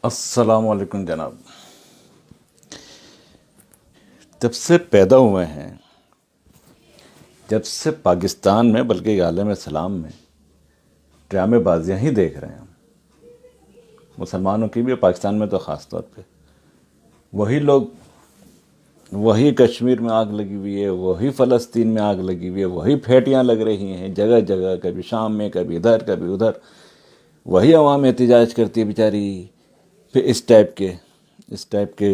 السلام علیکم جناب. جب سے پیدا ہوئے ہیں، جب سے پاکستان میں بلکہ عالم اسلام میں ڈرامے بازیاں ہی دیکھ رہے ہیں ہم، مسلمانوں کی بھی، پاکستان میں تو خاص طور پہ وہی لوگ، وہی کشمیر میں آگ لگی ہوئی ہے، وہی فلسطین میں آگ لگی ہوئی ہے، وہی پھیٹیاں لگ رہی ہیں جگہ جگہ، کبھی شام میں، کبھی ادھر کبھی ادھر، وہی عوام احتجاج کرتی ہے بیچاری. پھر اس ٹائپ کے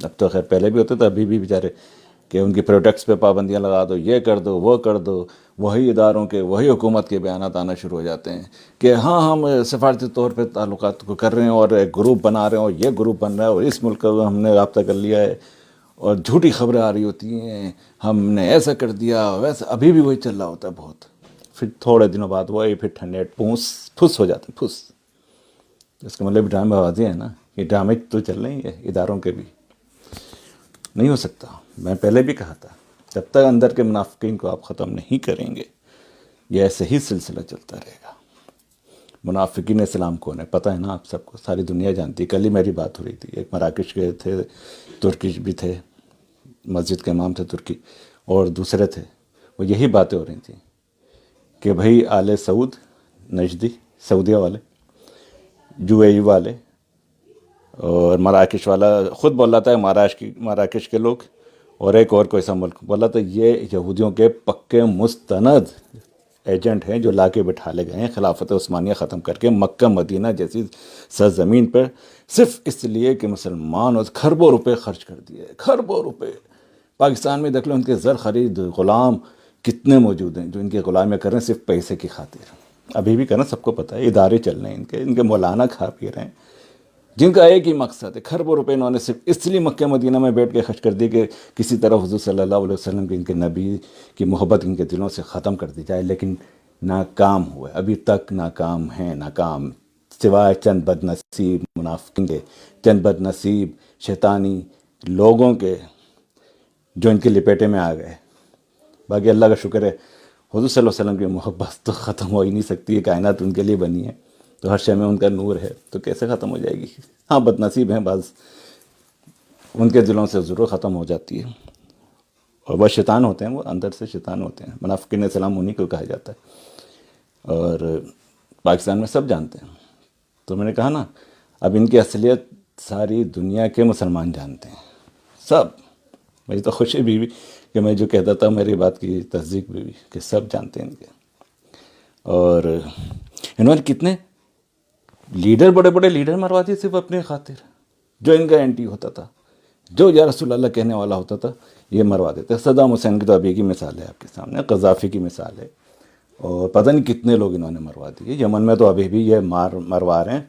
اب تو خیر پہلے بھی ہوتے تھے، ابھی بھی بیچارے کہ ان کی پروڈکٹس پہ پابندیاں لگا دو، یہ کر دو وہ کر دو. وہی اداروں کے، وہی حکومت کے بیانات آنا شروع ہو جاتے ہیں کہ ہاں ہم سفارتی طور پہ تعلقات کو کر رہے ہیں اور ایک گروپ بنا رہے ہیں، اور یہ گروپ بن رہا ہے، اور اس ملک کا ہم نے رابطہ کر لیا ہے، اور جھوٹی خبریں آ رہی ہوتی ہیں، ہم نے ایسا کر دیا ویسا. ابھی بھی وہی چل رہا ہوتا ہے بہت. پھر تھوڑے دنوں بعد وہی پھر ٹھنڈے پھس ہو جاتے ہیں، پھس. اس کا مطلب ڈرامہ بازی ہے نا، یہ ڈرامے تو چل رہے ہیں اداروں کے بھی. نہیں ہو سکتا. میں پہلے بھی کہا تھا، جب تک اندر کے منافقین کو آپ ختم نہیں کریں گے یہ ایسے ہی سلسلہ چلتا رہے گا. منافقین اسلام کون ہے پتہ ہے نا آپ سب کو، ساری دنیا جانتی ہے. کل ہی میری بات ہو رہی تھی، ایک مراکش کے تھے، ترکی بھی تھے، مسجد کے امام تھے ترکی، اور دوسرے تھے. وہ یہی باتیں ہو رہی تھیں کہ بھائی آل سعود، نجدی، سعودیہ والے، UAE والے، اور مراکش والا خود بول رہا تھا، مراکش کے لوگ، اور ایک اور کوئی سا ملک بولا تھا، یہ یہودیوں کے پکے مستند ایجنٹ ہیں جو لا کے بٹھا لے گئے ہیں خلافت عثمانیہ ختم کر کے مکہ مدینہ جیسی سرزمین پر، صرف اس لیے کہ مسلمان اور کھربوں روپے خرچ کر دیے، کھربوں روپے. پاکستان میں دیکھ لو ان کے زر خرید غلام کتنے موجود ہیں جو ان کے غلامیاں کر رہے ہیں صرف پیسے کی خاطر. ابھی بھی کرنا، سب کو پتہ ہے، ادارے چل رہے ہیں ان کے مولانا کھا پی رہے ہیں، جن کا ایک ہی مقصد ہے، کھربوں روپے انہوں نے صرف اس لیے مکہ مدینہ میں بیٹھ کے خرچ کر دی کہ کسی طرح حضور صلی اللہ علیہ وسلم کی، ان کے نبی کی محبت ان کے دلوں سے ختم کر دی جائے. لیکن ناکام ہوئے، ابھی تک ناکام ہیں، ناکام، سوائے چند بد نصیب منافقین کے، چند بد نصیب شیطانی لوگوں کے جو ان کے لپیٹے میں آ گئے. باقی اللہ کا شکر ہے، حضور صلی اللہ علیہ وسلم کی محبت تو ختم ہو ہی نہیں سکتی ہے، کائنات ان کے لیے بنی ہے، تو ہر شے میں ان کا نور ہے، تو کیسے ختم ہو جائے گی؟ ہاں بد نصیب ہیں بعض، ان کے دلوں سے ضرور ختم ہو جاتی ہے، اور وہ شیطان ہوتے ہیں، وہ اندر سے شیطان ہوتے ہیں. منافقین اسلام انہی کو کہا جاتا ہے، اور پاکستان میں سب جانتے ہیں. تو میں نے کہا نا، اب ان کی اصلیت ساری دنیا کے مسلمان جانتے ہیں، سب. مجھے تو خوشی بھی کہ میں جو کہتا تھا میری بات کی تصدیق بھی کہ سب جانتے ہیں ان کے. اور انہوں نے کتنے لیڈر، بڑے بڑے لیڈر مروا دیے صرف اپنے خاطر. جو ان کا اینٹی ہوتا تھا، جو یا رسول اللہ کہنے والا ہوتا تھا، یہ مروا دیتے. صدام حسین کی تو ابھی کی مثال ہے آپ کے سامنے، قذافی کی مثال ہے، اور پتہ نہیں کتنے لوگ انہوں نے مروا دیے. یمن میں تو ابھی بھی یہ مروا رہے ہیں،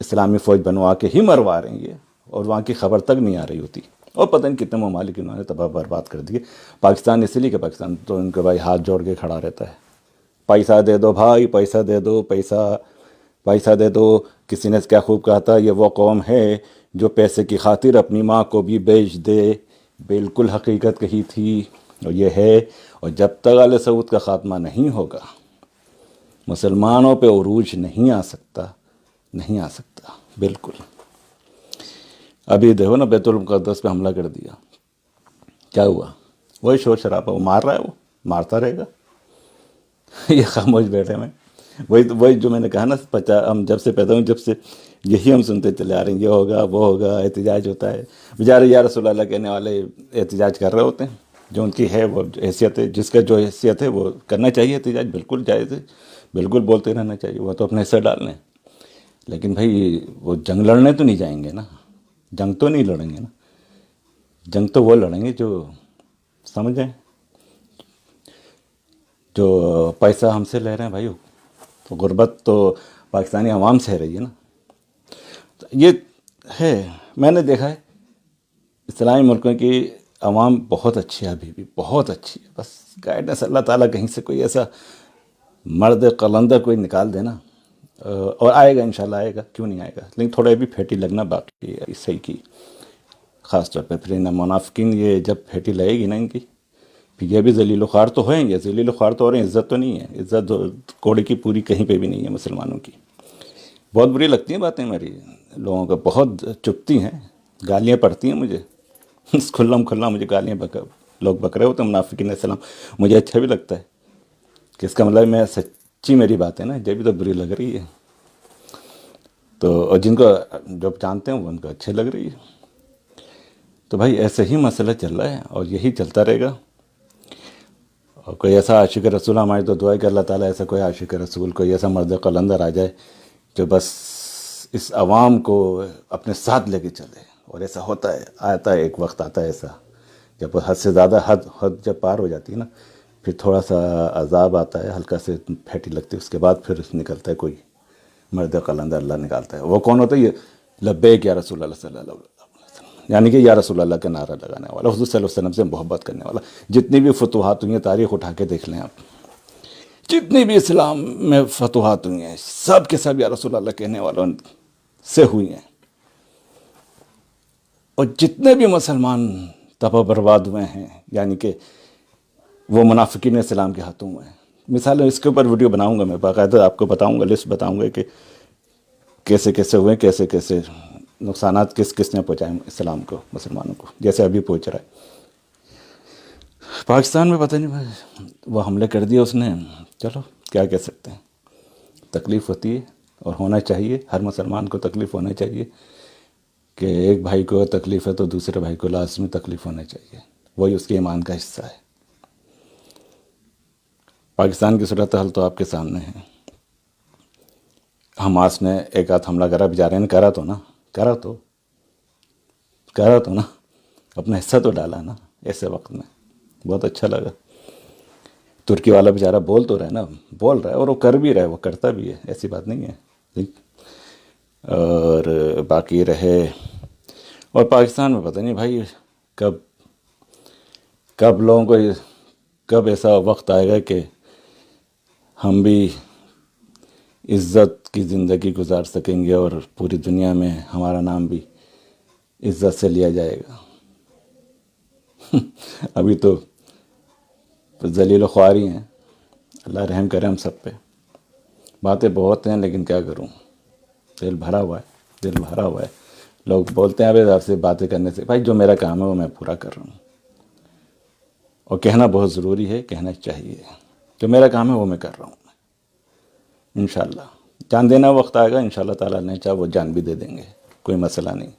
اسلامی فوج بنوا کے ہی مروا رہے ہیں یہ، اور وہاں کی خبر تک نہیں آ رہی ہوتی. اور پتہ نہیں کتنے ممالک انہوں نے تباہ برباد کر دیے. پاکستان اس لیے کہ پاکستان تو ان کے بھائی ہاتھ جوڑ کے کھڑا رہتا ہے، پیسہ دے دو بھائی، پیسہ دے دو، پیسہ دے دو. کسی نے کیا خوب کہا تھا، یہ وہ قوم ہے جو پیسے کی خاطر اپنی ماں کو بھی بیچ دے. بالکل حقیقت کہی تھی، اور یہ ہے. اور جب تک آل سعود کا خاتمہ نہیں ہوگا، مسلمانوں پہ عروج نہیں آ سکتا، نہیں آ سکتا. بالکل. ابھی دیکھو نا، بیت المقدس پہ حملہ کر دیا، کیا ہوا؟ وہی شور شرابہ، وہ مار رہا ہے، وہ مارتا رہے گا. یہ خاموش بیٹھے میں، وہی جو میں نے کہا نا، ہم جب سے پیدا ہوں، جب سے یہی ہم سنتے چلے آ رہے ہیں، یہ ہوگا وہ ہوگا، احتجاج ہوتا ہے. بیچارے یا رسول اللہ کہنے والے احتجاج کر رہے ہوتے ہیں، جو ان کی ہے وہ حیثیت ہے، جس کا جو حیثیت ہے وہ کرنا چاہیے احتجاج، بالکل جائز ہے، بالکل بولتے رہنا چاہیے، وہ تو اپنے حصہ ڈال لیں. لیکن بھائی وہ جنگ لڑنے تو نہیں جائیں گے نا، جنگ تو نہیں لڑیں گے نا. جنگ تو وہ لڑیں گے جو سمجھیں، جو پیسہ ہم سے لے رہے ہیں. بھائی تو غربت تو پاکستانی عوام سے رہی ہے نا. یہ ہے، میں نے دیکھا ہے اسلامی ملکوں کی عوام بہت اچھی ہے، ابھی بھی بہت اچھی ہے. بس گائیڈنس اللہ تعالیٰ کہیں سے کوئی ایسا مرد قلندر کوئی نکال دینا، اور آئے گا انشاءاللہ، آئے گا، کیوں نہیں آئے گا. لیکن تھوڑا بھی پھیٹی لگنا باقی ہے صحیح کی، خاص طور پہ پھر ان منافقین یہ جب پھیٹی لگے گی نا ان کی، پھر یہ بھی ذلیل و خوار تو ہوئیں گے، ذلیل و خوار تو ہو رہے ہیں. عزت تو نہیں ہے، عزت کوڑی کی پوری کہیں پہ بھی نہیں ہے مسلمانوں کی. بہت بری لگتی ہیں باتیں میری، لوگوں کو بہت چبھتی ہیں، گالیاں پڑتی ہیں مجھے کھلم کھلا مجھے گالیاں لوگ بک رہے ہوتے ہیں منافقین السلام. مجھے اچھا بھی لگتا ہے کہ اس کا مطلب میں سچی میری بات ہے نا، جب بھی تو بری لگ رہی ہے تو، اور جن کو جو جانتے ہیں وہ ان کو اچھے لگ رہی ہے. تو بھائی ایسے ہی مسئلہ چل رہا ہے اور یہی چلتا رہے گا. اور کوئی ایسا عاشق رسول، ہماری تو دعا ہے کہ اللہ تعالیٰ ایسا کوئی عاشق رسول، کوئی ایسا مرد قلندر آ جائے جو بس اس عوام کو اپنے ساتھ لے کے چلے. اور ایسا ہوتا ہے، آتا ہے ایک وقت آتا ہے ایسا، جب حد سے زیادہ حد جب پار ہو جاتی ہے نا، پھر تھوڑا سا عذاب آتا ہے، ہلکا سے پھیٹی لگتی ہے، اس کے بعد پھر نکلتا ہے کوئی مرد قلندر، اللہ نکالتا ہے. وہ کون ہوتا ہے؟ یہ لبیک یا رسول اللہ صلی اللہ علیہ وسلم، یعنی کہ یا رسول اللہ کا نعرہ لگانے والا، حضور صلی اللہ علیہ وسلم سے محبت کرنے والا. جتنی بھی فتوحات ہوئی ہیں، تاریخ اٹھا کے دیکھ لیں آپ، جتنی بھی اسلام میں فتوحات ہوئی ہیں سب کے سب یا رسول اللہ کہنے والوں سے ہوئی ہیں. اور جتنے بھی مسلمان تباہ برباد ہوئے ہیں، یعنی کہ وہ منافقین اسلام کے ہاتھوں ہوئے ہیں. مثال اس کے اوپر ویڈیو بناؤں گا میں، باقاعدہ آپ کو بتاؤں گا، لسٹ بتاؤں گا کہ کیسے کیسے ہوئے، کیسے کیسے نقصانات کس کس نے پہنچائے اسلام کو، مسلمانوں کو، جیسے ابھی پہنچ رہا ہے. پاکستان میں پتہ نہیں بھائی وہ حملے کر دیے اس نے، چلو کیا کہہ سکتے ہیں. تکلیف ہوتی ہے اور ہونا چاہیے، ہر مسلمان کو تکلیف ہونا چاہیے کہ ایک بھائی کو تکلیف ہے تو دوسرے بھائی کو لازمی تکلیف ہونا چاہیے، وہی اس کے ایمان کا حصہ ہے. پاکستان کی صورتحال تو آپ کے سامنے ہے. حماس نے ایک آدھ حملہ کرا، بیچارے نے کرا تو نا، اپنا حصہ تو ڈالا نا ایسے وقت میں. بہت اچھا لگا. ترکی والا بیچارہ بول تو رہا ہے نا، بول رہا ہے اور وہ کر بھی رہا ہے، وہ کرتا بھی ہے، ایسی بات نہیں ہے. اور باقی رہے، اور پاکستان میں پتہ نہیں بھائی کب لوگوں کو، کب ایسا وقت آئے گا کہ ہم بھی عزت کی زندگی گزار سکیں گے اور پوری دنیا میں ہمارا نام بھی عزت سے لیا جائے گا. ابھی تو ذلیل و خواری ہیں. اللہ رحم کرے ہم سب پہ. باتیں بہت ہیں لیکن کیا کروں، دل بھرا ہوا ہے. لوگ بولتے ہیں ابھی آپ سے باتیں کرنے سے، بھائی جو میرا کام ہے وہ میں پورا کر رہا ہوں، اور کہنا بہت ضروری ہے، کہنا چاہیے. جو میرا کام ہے وہ میں کر رہا ہوں. انشاءاللہ جان دینا وقت آئے گا، انشاءاللہ تعالیٰ نے چاہا وہ جان بھی دے دیں گے، کوئی مسئلہ نہیں.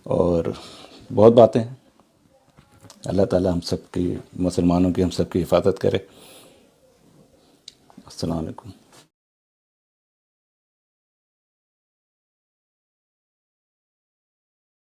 اور بہت باتیں ہیں. اللہ تعالیٰ ہم سب کی، مسلمانوں کی، ہم سب کی حفاظت کرے. السلام علیکم.